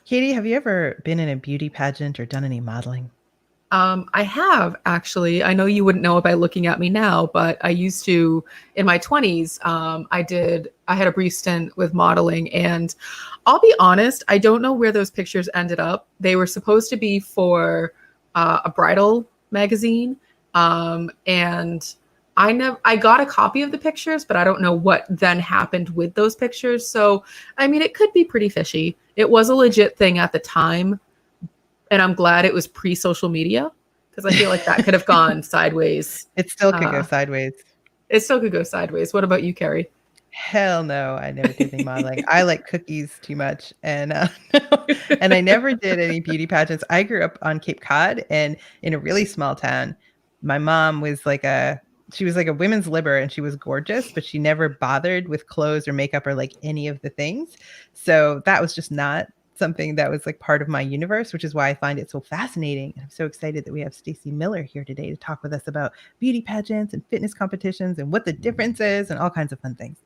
Katie, have you ever been in a beauty pageant or done any modeling? I have actually. I know you wouldn't know it by looking at me now, but I used to in my 20s. I had a brief stint with modeling, and I'll be honest, I don't know where those pictures ended up. They were supposed to be for a bridal magazine, and I got a copy of the pictures, but I don't know what then happened with those pictures. So, I mean, it could be pretty fishy. It was a legit thing at the time, and I'm glad it was pre-social media because I feel like that could have gone sideways. It still could go Uh, sideways. it still could go sideways. What about you, Kerry? Hell no, I never did any modeling. I like cookies too much, and and I never did any beauty pageants. I grew up on Cape Cod and in a really small town. My mom was she was like a women's liber, and she was gorgeous, but she never bothered with clothes or makeup or like any of the things. So that was just not something that was like part of my universe, which is why I find it so fascinating. And I'm so excited that we have Stacey Miller here today to talk with us about beauty pageants and fitness competitions and what the difference is and all kinds of fun things.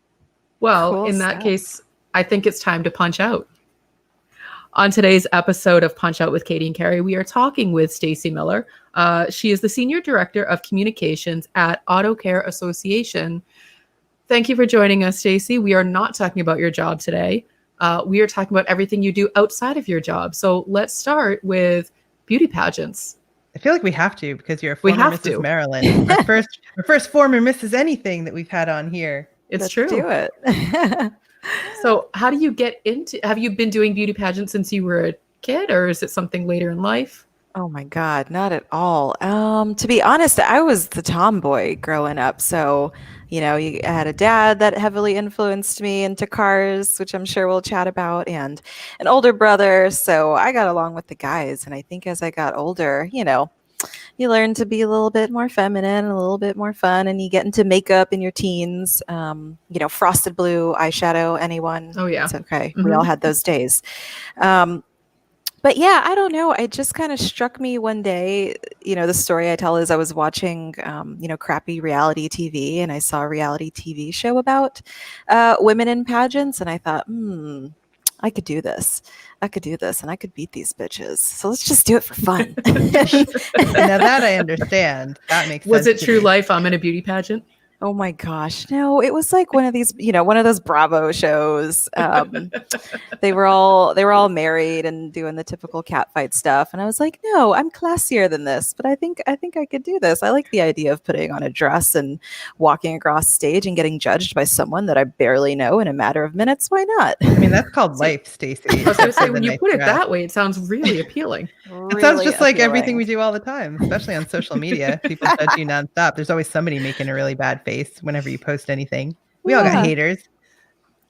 Well, Cool in that stuff. case, I think it's time to punch out. On today's episode of Punch Out with Katie and Kerry, we are talking with Stacey Miller. She is the Senior Director of Communications at Auto Care Association. Thank you for joining us, Stacey. We are not talking about your job today. We are talking about everything you do outside of your job. So let's start with beauty pageants. I feel like we have to because you're a We former have Mrs. to. Maryland. Our first former Mrs. Anything that we've had on here. It's Let's true. do it. So how do you get into, have you been doing beauty pageants since you were a kid, or is it something later in life? Oh my God, not at all. To be honest, I was the tomboy growing up. So, I had a dad that heavily influenced me into cars, which I'm sure we'll chat about, and an older brother. So I got along with the guys. And I think as I got older, you learn to be a little bit more feminine, a little bit more fun, and you get into makeup in your teens. Frosted blue eyeshadow, anyone? Oh, yeah. It's okay. We all Mhm. had those days. But yeah, I don't know. It just kind of struck me one day. The story I tell is I was watching, crappy reality TV, and I saw a reality TV show about women in pageants, and I thought, I could do this. I could do this, and I could beat these bitches. So let's just do it for fun. Now that I understand, that makes sense. Was it to true me. life? I'm in a beauty pageant. Oh my gosh. No, it was like one of these, one of those Bravo shows. They were all married and doing the typical catfight stuff. And I was like, no, I'm classier than this, but I think I could do this. I like the idea of putting on a dress and walking across stage and getting judged by someone that I barely know in a matter of minutes. Why not? I mean, that's called life, Stacey. I was going to say, when you put it that way, it sounds really appealing. It sounds just like everything we do all the time, especially on social media. People judge you nonstop. There's always somebody making a really bad face whenever you post anything. We all got haters.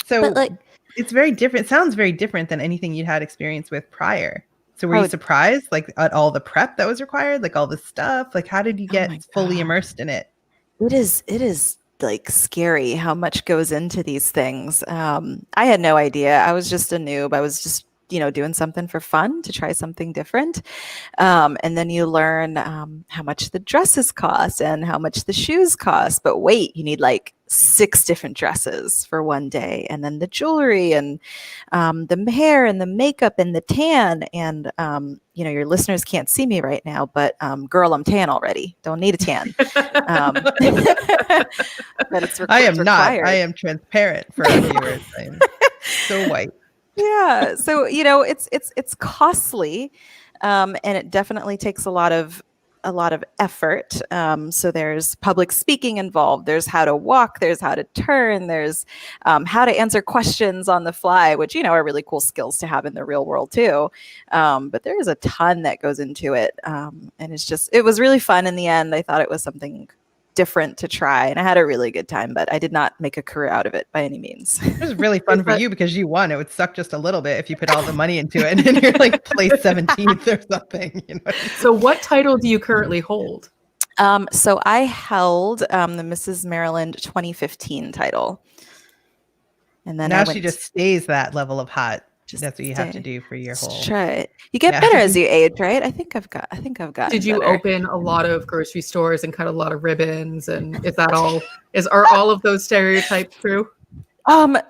So But it's very different. It sounds very different than anything you'd had experience with prior. So were you surprised like at all the prep that was required, like all the stuff? Like how did you get fully immersed in it? It is like scary how much goes into these things. I had no idea. I was just a noob. I was just doing something for fun to try something different. And then you learn how much the dresses cost and how much the shoes cost. But wait, you need like 6 different dresses for one day. And then the jewelry and the hair and the makeup and the tan. And, your listeners can't see me right now, but girl, I'm tan already. Don't need a tan. But I am not. I am transparent for our viewers. I am so white. Yeah. So, it's costly. And it definitely takes a lot of effort. So there's public speaking involved. There's how to walk. There's how to turn. There's how to answer questions on the fly, which, are really cool skills to have in the real world too. But there is a ton that goes into it. And it was really fun in the end. I thought it was something different to try, and I had a really good time, but I did not make a career out of it by any means. It was really fun for you because you won. It would suck just a little bit if you put all the money into it and you're like place 17th or something. So what title do you currently hold? So I held the Mrs. Maryland 2015 title, and then now she just stays that level of hot. That's what you have to do for your whole. Try it. You get better as you age, right? I think I've got. Did you open a lot of grocery stores and cut a lot of ribbons? And is that all? Are all of those stereotypes true?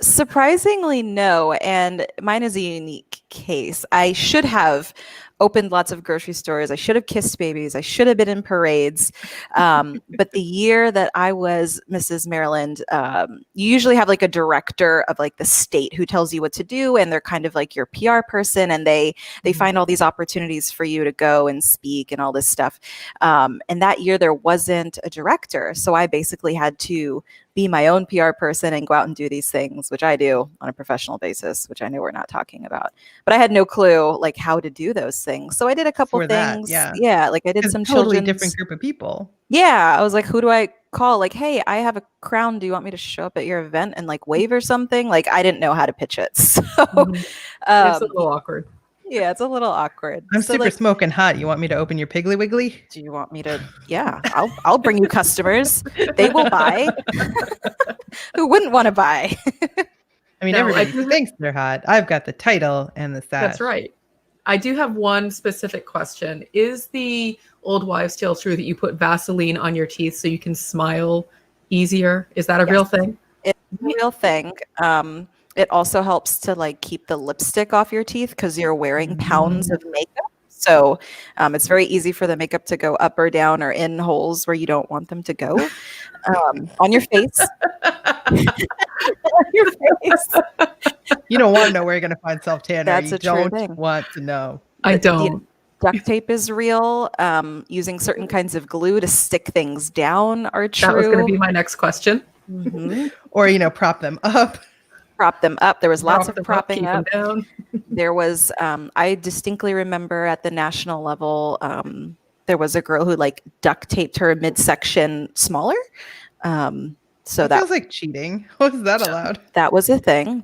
Surprisingly, no. And mine is a unique case. I should have opened lots of grocery stores. I should have kissed babies. I should have been in parades. But the year that I was Mrs. Maryland, you usually have like a director of like the state who tells you what to do, and they're kind of like your PR person, and they find all these opportunities for you to go and speak and all this stuff. And that year there wasn't a director, so I basically had to be my own PR person and go out and do these things, which I do on a professional basis, which I know we're not talking about. But I had no clue like how to do those things. So I did a couple things. Yeah, like I did some totally different group of people. Yeah, I was like, who do I call? Like, hey, I have a crown. Do you want me to show up at your event and like wave or something? Like, I didn't know how to pitch it. So it's a little awkward. Yeah, it's a little awkward. I'm super smoking hot. You want me to open your Piggly Wiggly? Do you want me to? Yeah, I'll bring you customers. They will buy. Who wouldn't want to buy? I mean, everybody thinks they're hot. I've got the title and the sash. That's right. I do have one specific question. Is the old wives' tale true that you put Vaseline on your teeth so you can smile easier? Is that a real thing? It's a real thing. It also helps to like keep the lipstick off your teeth because you're wearing pounds of makeup. So it's very easy for the makeup to go up or down or in holes where you don't want them to go. On your face. On your face. You don't want to know where you're going to find self-tanner. That's you don't want to know. I don't. Duct tape is real. Using certain kinds of glue to stick things down are true. That was going to be my next question. Mm-hmm. Or, prop them up. Prop them up. There was lots of propping up. Down. There was, I distinctly remember at the national level, there was a girl who like duct taped her midsection smaller. So that feels like cheating. Was that allowed? That was a thing.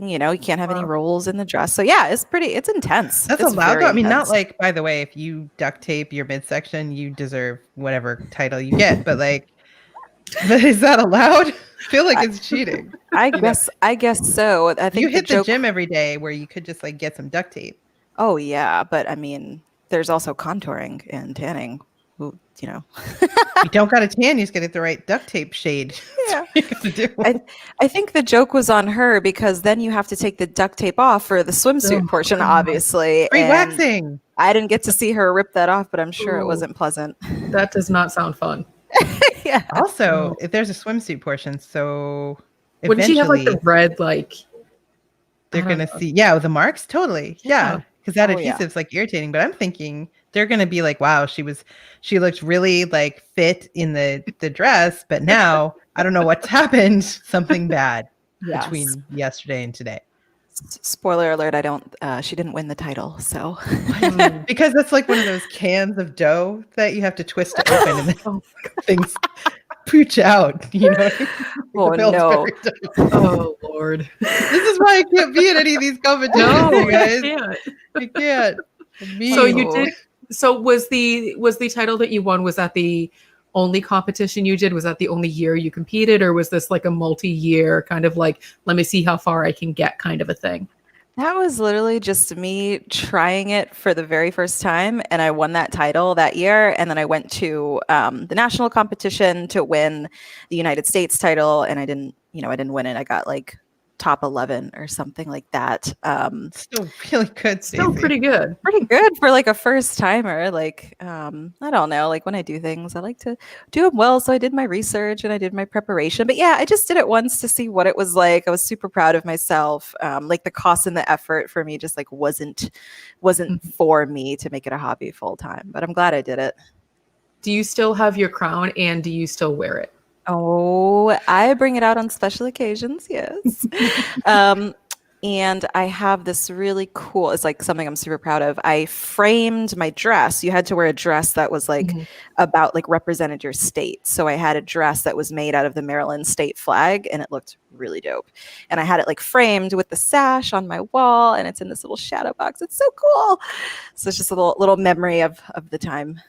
You can't have any rolls in the dress. So yeah, it's intense. That's it's allowed though. I mean, not like, by the way, if you duct tape your midsection, you deserve whatever title you get, but like, is that allowed? I feel like it's cheating. I guess so. I think you hit the gym every day where you could just like get some duct tape. Oh yeah, but I mean, there's also contouring and tanning. You don't got a tan, you just get it the right duct tape shade. Yeah. I think the joke was on her because then you have to take the duct tape off for the swimsuit portion, obviously. Free waxing. I didn't get to see her rip that off, but I'm sure it wasn't pleasant. That does not sound fun. Yeah. Also, if there's a swimsuit portion, so wouldn't she have like the red, like they're gonna see? Yeah, the marks, totally. Yeah, because that adhesive's like irritating. But I'm thinking they're gonna be like, wow, she looked really like fit in the dress, but now I don't know what's happened. Something bad between yesterday and today. Spoiler alert, she didn't win the title, so because that's like one of those cans of dough that you have to twist to open and then things pooch out, Oh no. Oh Lord. This is why I can't be in any of these competitions, you guys. I can't. So you did was the title that you won, was that the only competition you did? Was that the only year you competed, or was this like a multi-year kind of like, let me see how far I can get kind of a thing? That was literally just me trying it for the very first time, and I won that title that year. And then I went to the national competition to win the United States title, and I didn't win it. I got like top 11 or something like that. Still really good. Still pretty good for like a first timer. Like I don't know, like when I do things I like to do them well, so I did my research and I did my preparation. But yeah, I just did it once to see what it was like. I was super proud of myself. Like the cost and the effort for me just like wasn't for me to make it a hobby full time, but I'm glad I did it. Do you still have your crown, and do you still wear it? Oh, I bring it out on special occasions, yes. And I have this really cool, it's like something I'm super proud of. I framed my dress. You had to wear a dress that was like about like represented your state. So I had a dress that was made out of the Maryland state flag, and it looked really dope. And I had it like framed with the sash on my wall, and it's in this little shadow box. It's so cool. So it's just a little memory of the time.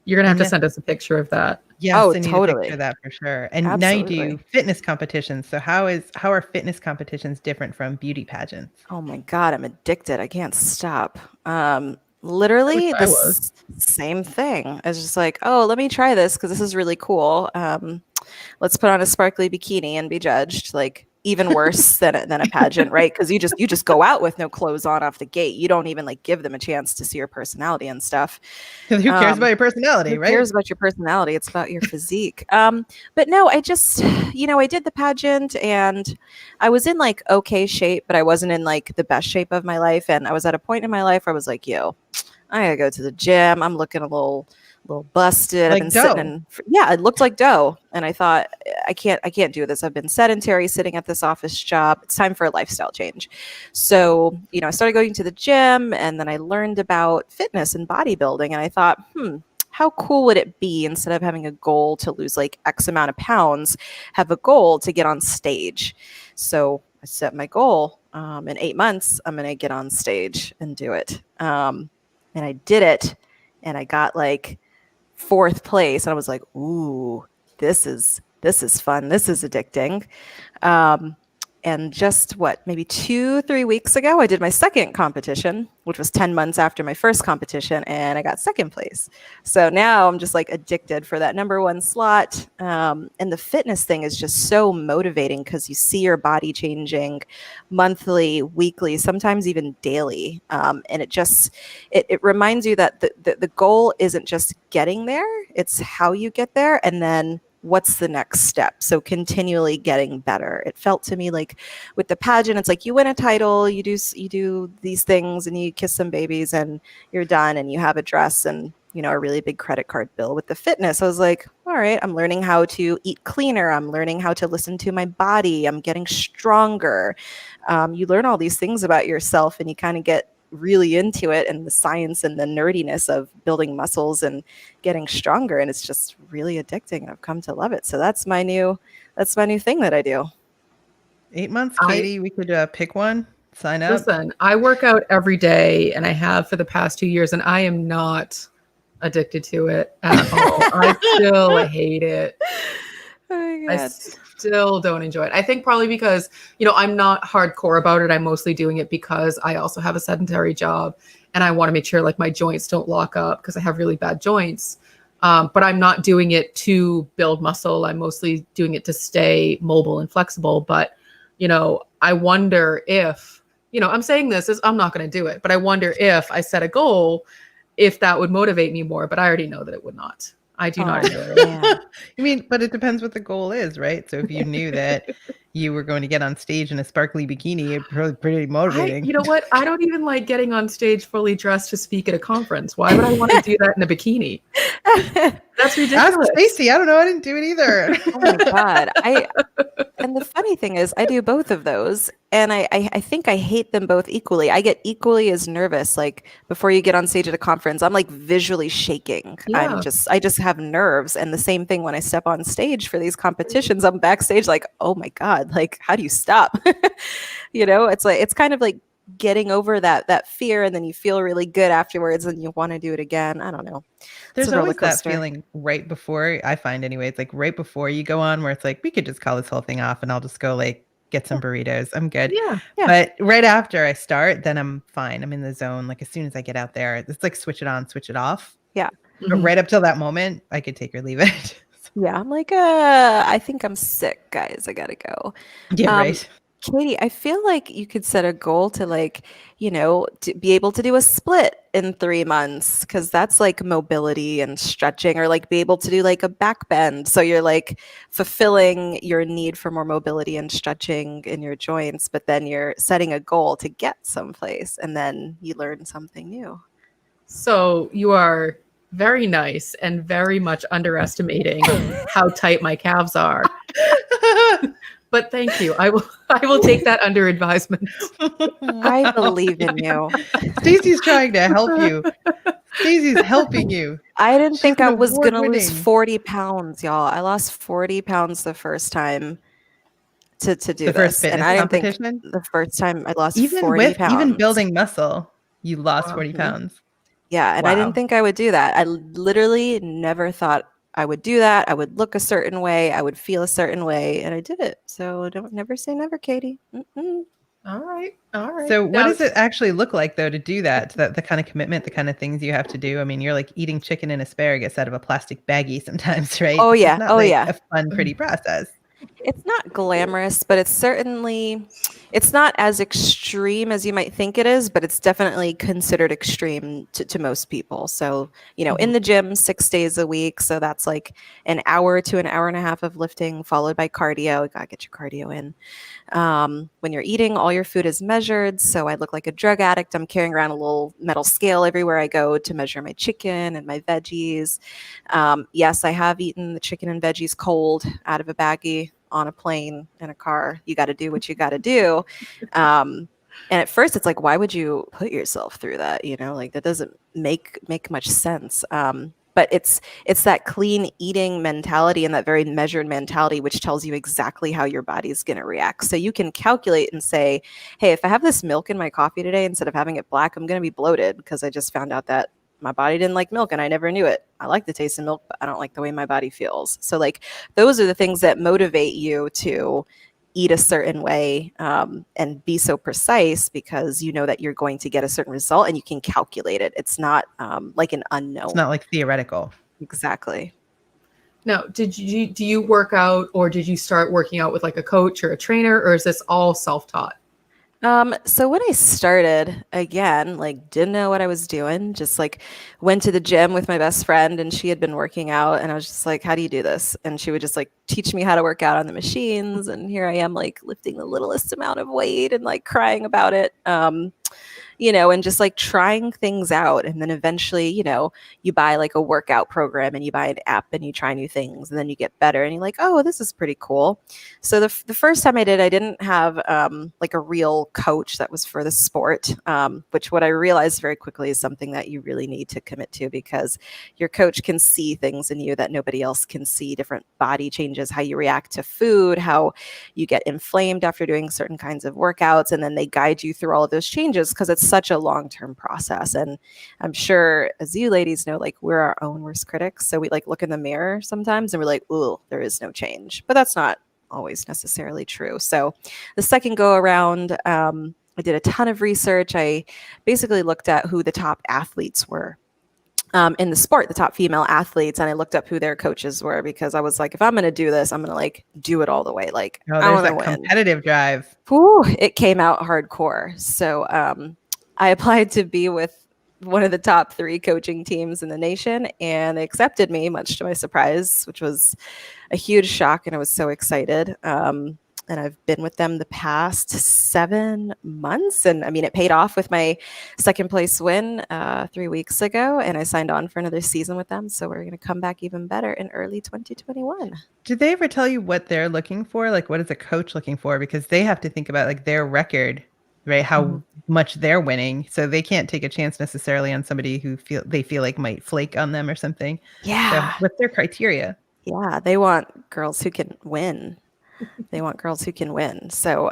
You're going to have to send us a picture of that. Yes, I need a picture of that for sure. And now you do fitness competitions. So how are fitness competitions different from beauty pageants? Oh my God, I'm addicted. I can't stop. Literally the same thing. It's just like, oh, let me try this because this is really cool. Let's put on a sparkly bikini and be judged. Like, even worse than a pageant, right? Because you just go out with no clothes on off the gate. You don't even like give them a chance to see your personality and stuff. Who cares about your personality, right? Who cares about your personality? It's about your physique. But no, I just, I did the pageant and I was in like okay shape, but I wasn't in like the best shape of my life. And I was at a point in my life where I was like, yo, I gotta go to the gym. I'm looking a little busted. Like I've been dough. sitting in, yeah, it looked like dough. And I thought, I can't do this. I've been sedentary sitting at this office job. It's time for a lifestyle change. So, I started going to the gym and then I learned about fitness and bodybuilding. And I thought, how cool would it be instead of having a goal to lose like X amount of pounds, have a goal to get on stage. So I set my goal. In 8 months, I'm going to get on stage and do it. And I did it and I got like 4th place. And I was like, ooh, this is fun. This is addicting. And just maybe 2-3 weeks ago, I did my 2nd competition, which was 10 months after my first competition, and I got 2nd place. So now I'm just like addicted for that number 1 slot. And the fitness thing is just so motivating because you see your body changing monthly, weekly, sometimes even daily. And it reminds you that the goal isn't just getting there, it's how you get there. And then what's the next step? So continually getting better. It felt to me like with the pageant, it's like you win a title, you do these things and you kiss some babies and you're done and you have a dress and, a really big credit card bill. With the fitness, I was like, all right, I'm learning how to eat cleaner. I'm learning how to listen to my body. I'm getting stronger. You learn all these things about yourself and you kind of get really into it and the science and the nerdiness of building muscles and getting stronger, and it's just really addicting and I've come to love it. So that's my new thing that I do. 8 months, Katie. We could pick one, sign up. Listen, I work out every day and I have for the past 2 years and I am not addicted to it at all. I still hate it. Oh my God. I still don't enjoy it. I think probably because, I'm not hardcore about it. I'm mostly doing it because I also have a sedentary job and I want to make sure like my joints don't lock up because I have really bad joints. But I'm not doing it to build muscle. I'm mostly doing it to stay mobile and flexible. But, I wonder if, I'm saying this is I'm not going to do it, but I wonder if I set a goal, if that would motivate me more. But I already know that it would not. I do not enjoy it. Yeah. I mean, but it depends what the goal is, right? So if you knew that you were going to get on stage in a sparkly bikini, it'd probably pretty motivating. You know what? I don't even like getting on stage fully dressed to speak at a conference. Why would I want to do that in a bikini? That's ridiculous. Ask Stacey. I don't know. I didn't do it either. Oh my God. And the funny thing is I do both of those and I think I hate them both equally. I get equally as nervous. Like before you get on stage at a conference, I'm like visually shaking. Yeah. I just have nerves. And the same thing when I step on stage for these competitions, I'm backstage like, oh my God, like how do you stop? It's kind of like getting over that fear and then you feel really good afterwards and you want to do it again. I don't know. There's always that feeling right before, I find anyway, it's like right before you go on where it's like, we could just call this whole thing off and I'll just go like get some burritos. I'm good. Yeah. But right after I start, then I'm fine. I'm in the zone. Like as soon as I get out there, it's like switch it on, switch it off. Yeah. But right up till that moment, I could take or leave it. Yeah. I'm like, I think I'm sick, guys. I gotta go. Yeah, right. Katie, I feel like you could set a goal to to be able to do a split in 3 months because that's like mobility and stretching, or like be able to do like a back bend. So you're like fulfilling your need for more mobility and stretching in your joints, but then you're setting a goal to get someplace and then you learn something new. So you are very nice and very much underestimating how tight my calves are. But thank you. I will take that under advisement. I believe in you. Stacey's trying to help you. Stacey's helping you. I didn't think I was going to lose 40 pounds, y'all. I lost 40 pounds the first time to do this. And I didn't think the first time I lost 40 pounds. Even building muscle, you lost 40 pounds. Yeah. And I didn't think I would do that. I literally never thought I would do that. I would look a certain way. I would feel a certain way. And I did it. So never say never, Katie. Mm-mm. All right. So what does it actually look like, though, to do that? The kind of commitment, the kind of things you have to do? I mean, you're like eating chicken and asparagus out of a plastic baggie sometimes, right? Oh, It's yeah. not a fun, pretty process. It's not glamorous, but it's not as extreme as you might think it is, but it's definitely considered extreme to most people. So, in Mhm. the gym 6 days a week. So that's like an hour to an hour and a half of lifting, followed by cardio. You gotta get your cardio in. When you're eating, all your food is measured. So I look like a drug addict. I'm carrying around a little metal scale everywhere I go to measure my chicken and my veggies. Yes, I have eaten the chicken and veggies cold out of a baggie on a plane in a car. You got to do what you got to do. And at first, it's like, why would you put yourself through that? Like that doesn't make much sense. But it's that clean eating mentality and that very measured mentality, which tells you exactly how your body's going to react. So you can calculate and say, hey, if I have this milk in my coffee today, instead of having it black, I'm going to be bloated because I just found out that my body didn't like milk and I never knew it. I like the taste of milk, but I don't like the way my body feels. So like those are the things that motivate you to eat a certain way, and be so precise because you know that you're going to get a certain result and you can calculate it. It's not like an It's not unknown. like theoretical. Exactly. Now, do you work out, or did you start working out with like a coach or a trainer, or is this all self-taught? So when I started, again, like didn't know what I was doing, just like went to the gym with my best friend and she had been working out and I was just like, how do you do this? And she would just like teach me how to work out on the machines. And here I am like lifting the littlest amount of weight and like crying about it. And just like trying things out. And then eventually, you buy like a workout program and you buy an app and you try new things and then you get better and you're like, oh, this is pretty cool. So the first time I didn't have like a real coach that was for the sport, which what I realized very quickly is something that you really need to commit to because your coach can see things in you that nobody else can see, different body changes, how you react to food, how you get inflamed after doing certain kinds of workouts. And then they guide you through all of those changes because it's such a long-term process. And I'm sure as you ladies know, like we're our own worst critics. So we like look in the mirror sometimes and we're like, ooh, there is no change. But that's not always necessarily true. So the second go around, I did a ton of research. I basically looked at who the top athletes were in the sport, the top female athletes, and I looked up who their coaches were because I was like, if I'm going to do this, I'm going to like do it all the way. Like Oh, I there's want to that win. competitive drive. Whew, it came out hardcore. So I applied to be with one of the top 3 coaching teams in the nation, and they accepted me, much to my surprise, which was a huge shock, and I was so excited. And I've been with them the past 7 months. And I mean, it paid off with my second place win 3 weeks ago. And I signed on for another season with them. So we're going to come back even better in early 2021. Did they ever tell you what they're looking for? Like, what is a coach looking for? Because they have to think about like their record, right? How much they're winning. So they can't take a chance necessarily on somebody who they feel like might flake on them or something. Yeah. So what's their criteria? Yeah. They want girls who can win. They want girls who can win. So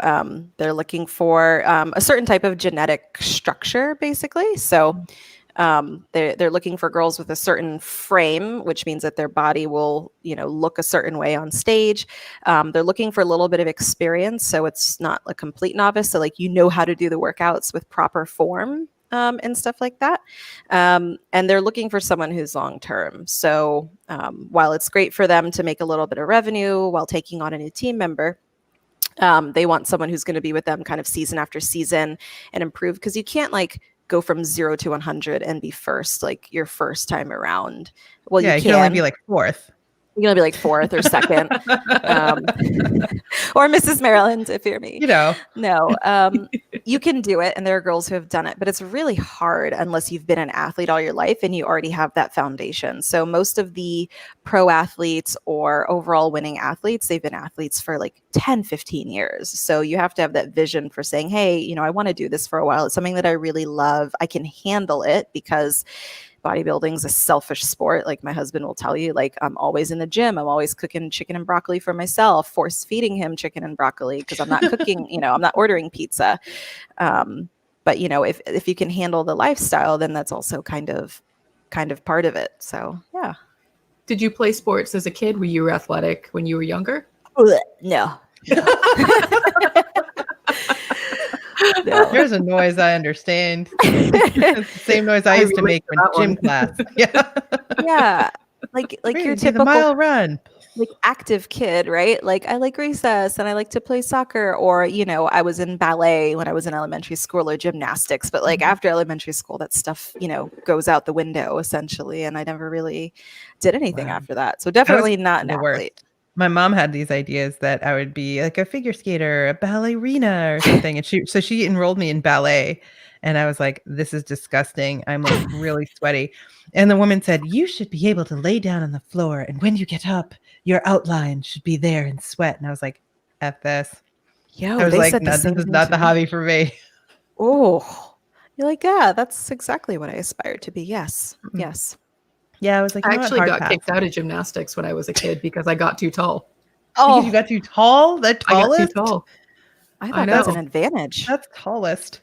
they're looking for a certain type of genetic structure, basically. So they're looking for girls with a certain frame, which means that their body will, look a certain way on stage. They're looking for a little bit of experience. So it's not a complete novice. So like, how to do the workouts with proper form. And stuff like that. And they're looking for someone who's long-term. So while it's great for them to make a little bit of revenue while taking on a new team member, they want someone who's going to be with them kind of season after season and improve, because you can't like go from 0 to 100 and be first, like your first time around. Well, Yeah, you can only be like fourth. You're going to be like fourth or second. Or Mrs. Maryland, if you're me. No, you can do it. And there are girls who have done it, but it's really hard unless you've been an athlete all your life and you already have that foundation. So most of the pro athletes or overall winning athletes, they've been athletes for like 10, 15 years. So you have to have that vision for saying, hey, I want to do this for a while. It's something that I really love. I can handle it because bodybuilding is a selfish sport. Like my husband will tell you, like I'm always in the gym. I'm always cooking chicken and broccoli for myself, force feeding him chicken and broccoli because I'm not cooking, I'm not ordering pizza. But if you can handle the lifestyle, then that's also kind of part of it. So yeah. Did you play sports as a kid? Were you athletic when you were younger? No. No. There's a noise I understand. It's the same noise I used to make in gym class. Yeah. Yeah. like your Ready to do the typical mile run. like active kid, right? Like I like recess and I like to play soccer, or I was in ballet when I was in elementary school, or gymnastics, but like Mhm. after elementary school that stuff, goes out the window essentially, and I never really did anything Wow. after that. So I was definitely not an the worst. athlete. My mom had these ideas that I would be like a figure skater, a ballerina or something, and she enrolled me in ballet, and I was like, "This is disgusting. I'm, like, really sweaty." And the woman said, "You should be able to lay down on the floor, and when you get up, your outline should be there in sweat." And I was like, "F this." I Yo, was they like, said the "No, this same is thing not to the me. hobby for me." Oh, you're like, yeah, that's exactly what I aspire to be. Yes, Mm-mm. yes. Yeah, I was like, I "You know what? actually Hard got pass." kicked out of gymnastics when I was a kid because I got too tall. Because you Oh, got too tall? The I got too tallest? tall. I I thought that's That's an know. advantage. that's tallest.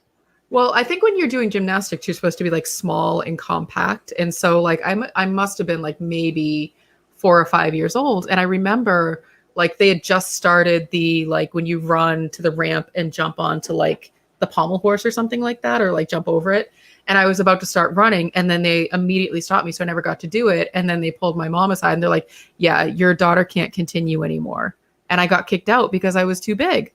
Well, I think when you're doing gymnastics, you're supposed to be like small and compact. And so like I must have been like maybe 4 or 5 years old. And I remember like they had just started the like when you run to the ramp and jump onto like the pommel horse or something like that, or like jump over it. And I was about to start running and then they immediately stopped me. So I never got to do it. And then they pulled my mom aside and they're like, yeah, your daughter can't continue anymore. And I got kicked out because I was too big.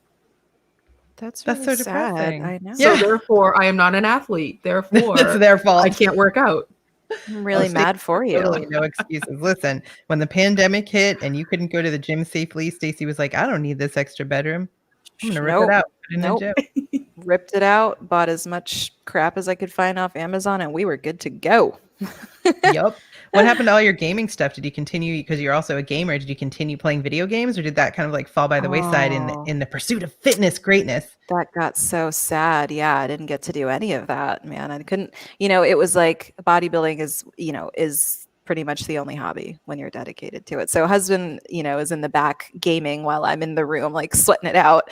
That's That's really so sad. depressing. I know. So Yeah. therefore, I am not an athlete. It's Therefore, their I fault. can't work out. I'm Oh, really Stacey mad for has you. totally no excuses. Listen, when the pandemic hit and you couldn't go to the gym safely, Stacey was like, "I don't need this extra bedroom. I'm gonna rip it Nope. out, put it in a Nope. gym." Ripped it out, bought as much crap as I could find off Amazon, and we were good to go. Yup. What happened to all your gaming stuff? Did you continue because you're also a gamer, did you continue playing video games, or did that kind of, like, fall by the wayside Oh, in the pursuit of fitness greatness? that got so sad. Yeah, I didn't get to do any of that, man. I couldn't, it was like bodybuilding is pretty much the only hobby when you're dedicated to it. So husband, is in the back gaming while I'm in the room like sweating it out.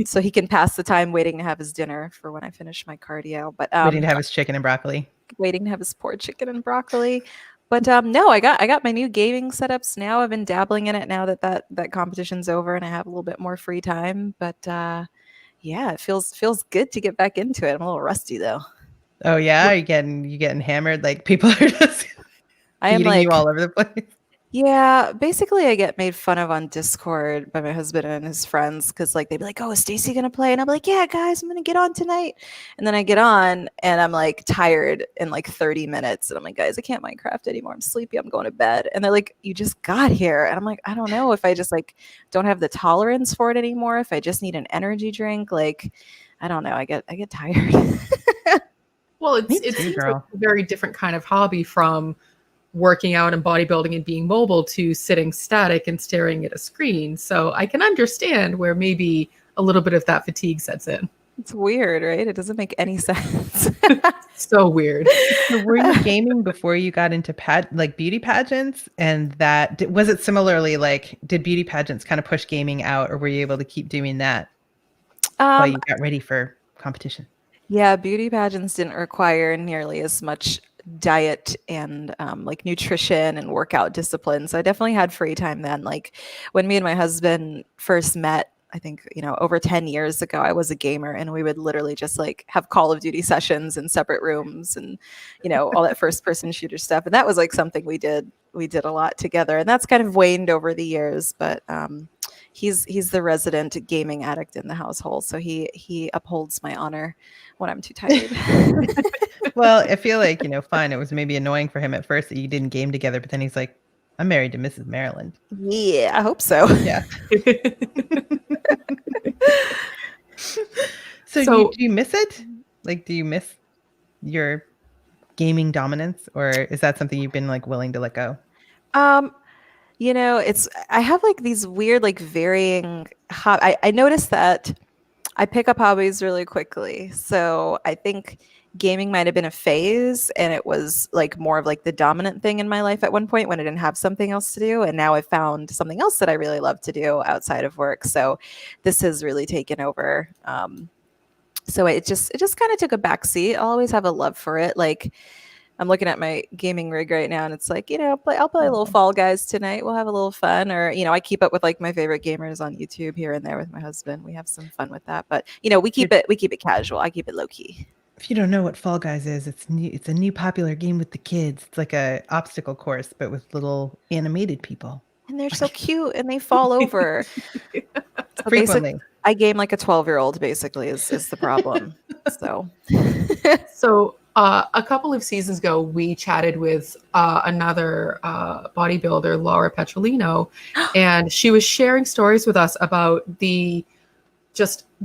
So he can pass the time waiting to have his dinner for when I finish my cardio. But Waiting to have his chicken and broccoli. waiting to have his poor chicken and broccoli. But no, I got my new gaming setups now. I've been dabbling in it now that competition's over and I have a little bit more free time. But yeah, it feels good to get back into it. I'm a little rusty though. Oh, yeah? Are you getting hammered, like, people are just I am beating you like, all over the place? yeah, basically I get made fun of on Discord by my husband and his friends because like they'd be like, "Oh, is Stacey gonna play?" And I'm like, "Yeah, guys, I'm gonna get on tonight." And then I get on and I'm like tired in like 30 minutes, and I'm like, "Guys, I can't Minecraft anymore. I'm sleepy. I'm going to bed." And they're like, "You just got here," and I'm like, "I don't know if I just like don't have the tolerance for it anymore. If I just need an energy drink, like, I don't know. I get tired." Well, Me it too, seems like girl. a very different kind of hobby from working out and bodybuilding and being mobile to sitting static and staring at a screen. So I can understand where maybe a little bit of that fatigue sets in. It's weird, right? It doesn't make any sense. So weird. So were you gaming before you got into like beauty pageants? And was it similarly like, did beauty pageants kind of push gaming out, or were you able to keep doing that while um, you got ready for competition? Yeah, beauty pageants didn't require nearly as much diet and like nutrition and workout discipline. So I definitely had free time then. Like when me and my husband first met, I think, over 10 years ago, I was a gamer and we would literally just like have Call of Duty sessions in separate rooms and, all that first person shooter stuff. And that was like something we did a lot together. And that's kind of waned over the years, but he's the resident gaming addict in the household. So he upholds my honor when I'm too tired. Well, I feel like, fine, it was maybe annoying for him at first that you didn't game together, but then he's like, "I'm married to Mrs. Maryland." Yeah, I hope so. Yeah. So So do you miss it? Like, do you miss your gaming dominance, or is that something you've been like willing to let go? Um, it's I have like these weird, like varying I noticed that I pick up hobbies really quickly. So I think gaming might have been a phase and it was like more of like the dominant thing in my life at one point when I didn't have something else to do. And now I've found something else that I really love to do outside of work. So this has really taken over. So it just kind of took a backseat. I'll always have a love for it. Like I'm looking at my gaming rig right now and it's like, I'll play a little Aw. Fall Guys tonight. We'll have a little fun. Or, I keep up with like my favorite gamers on YouTube here and there with my husband. We have some fun with that. But, we You're keep it casual. I keep it low key. If you don't know what Fall Guys is, it's new. It's a new popular game with the kids. It's like a obstacle course, but with little animated people. And they're so cute and they fall over. So Frequently. I game like a 12-year-old basically is the problem. So So a couple of seasons ago, we chatted with another bodybuilder, Laura Petrolino, and she was sharing stories with us about the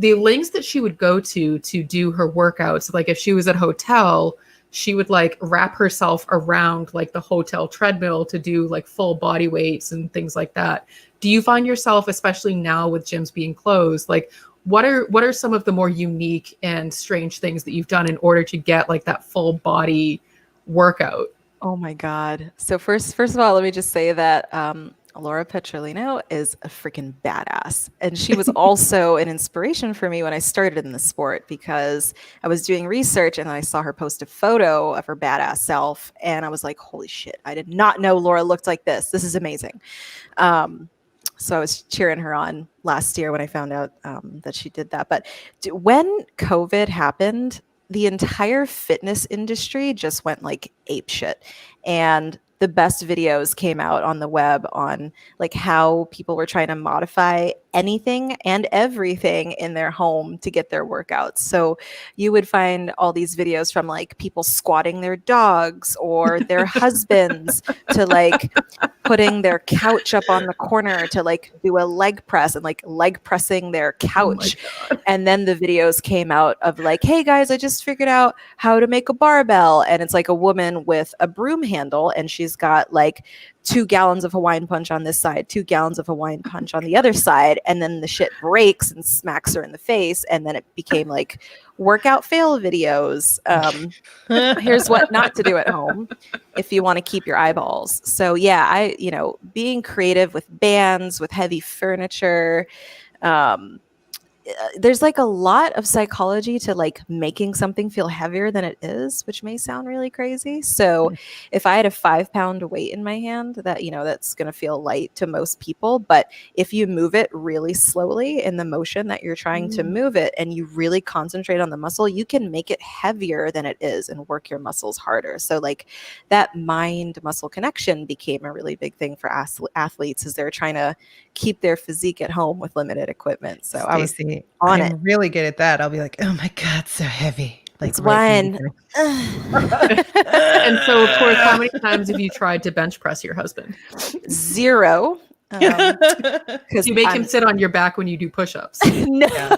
lengths that she would go to do her workouts. Like if she was at a hotel, she would like wrap herself around like the hotel treadmill to do like full body weights and things like that. Do you find yourself, especially now with gyms being closed, like what are some of the more unique and strange things that you've done in order to get like that full body workout? oh my God. So first of all, let me just say that Laura Petrolino is a freaking badass. And she was also an inspiration for me when I started in the sport because I was doing research and I saw her post a photo of her badass self. And I was like, holy shit, I did not know Laura looked like this. This is amazing. So I was cheering her on last year when I found out that she did that. But when COVID happened, the entire fitness industry just went like ape shit. And the best videos came out on the web on like how people were trying to modify anything and everything in their home to get their workouts. So you would find all these videos from like people squatting their dogs or their husbands to like putting their couch up on the corner to like do a leg press and like leg pressing their couch. And then the videos came out of like, hey guys, I just figured out how to make a barbell. And it's like a woman with a broom handle and she's got like 2 gallons of Hawaiian punch on this side, 2 gallons of Hawaiian punch on the other side. And then the shit breaks and smacks her in the face. And then it became like workout fail videos. Here's what not to do at home if you want to keep your eyeballs. So yeah, being creative with bands, with heavy furniture, there's like a lot of psychology to like making something feel heavier than it is, which may sound really crazy. So if I had a 5-pound weight in my hand that's going to feel light to most people. But if you move it really slowly in the motion that you're trying to move it and you really concentrate on the muscle, you can make it heavier than it is and work your muscles harder. So like that mind muscle connection became a really big thing for athletes as they're trying to keep their physique at home with limited equipment. So Stacey, I'm really good at that. I'll be like, oh my God, so heavy. Like it's one. And so, of course, how many times have you tried to bench press your husband? 0. Because you make him sit on your back when you do push-ups. No.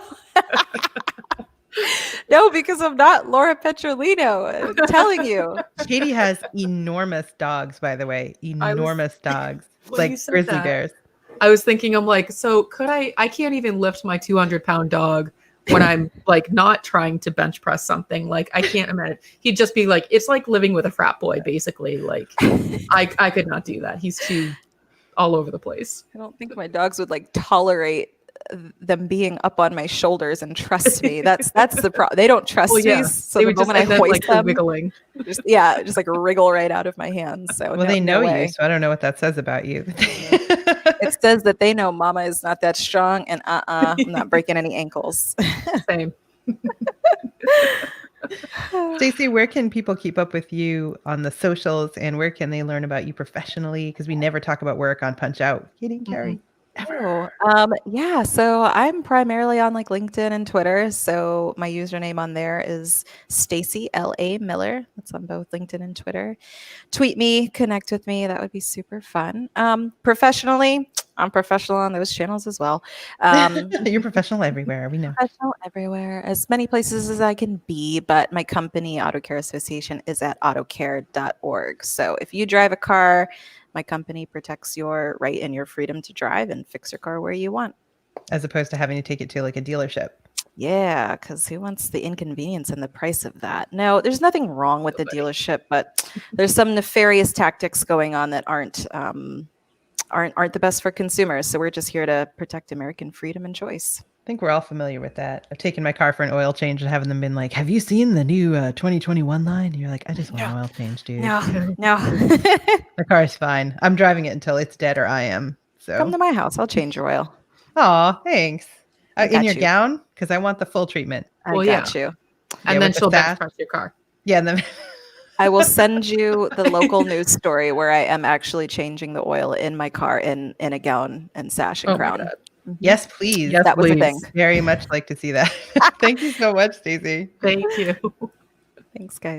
No, because I'm not Laura Petrolino. I'm telling you. Katie has enormous dogs, by the way. Enormous dogs. Like grizzly bears. I was thinking, I'm like, so I can't even lift my 200-pound dog when I'm like not trying to bench press something. Like I can't imagine. He'd just be like, it's like living with a frat boy, basically. Like I could not do that. He's too all over the place. I don't think my dogs would like tolerate them being up on my shoulders and trust me. That's the problem. They don't trust me. So the moment I hoist them, wiggling. just like wriggle right out of my hands. So they know you, so I don't know what that says about you. It says that they know Mama is not that strong, and I'm not breaking any ankles. Same. Stacey, where can people keep up with you on the socials, and where can they learn about you professionally? Because we never talk about work on Punch Out. Katie and Kerry. Yeah, so I'm primarily on like LinkedIn and Twitter. So my username on there is Stacey LA Miller. That's on both LinkedIn and Twitter. Tweet me, connect with me. That would be super fun. Professionally, I'm professional on those channels as well. You're professional everywhere. We know. Professional everywhere, as many places as I can be. But my company, Auto Care Association, is at autocare.org. So if you drive a car, my company protects your right and your freedom to drive and fix your car where you want. As opposed to having to take it to like a dealership. Yeah, because who wants the inconvenience and the price of that? No, there's nothing wrong with the dealership, but there's some nefarious tactics going on that aren't the best for consumers. So we're just here to protect American freedom and choice. I think we're all familiar with that. I've taken my car for an oil change and having them been like, have you seen the new 2021 line? And you're like, I just want an oil change, dude. No. The car's fine. I'm driving it until it's dead or I am. So come to my house. I'll change your oil. Aw, thanks. In your you. gown? Because I want the full treatment. I got you. And then with the she'll bench sash. press your car. Yeah, and then I will send you the local news story where I am actually changing the oil in my car in a gown and sash and Oh my crown. God. Mhm. yes, please. Yes, That was a please. thing. Very much like to see that. Thank you so much, Stacey. Thank you. Thanks, guys.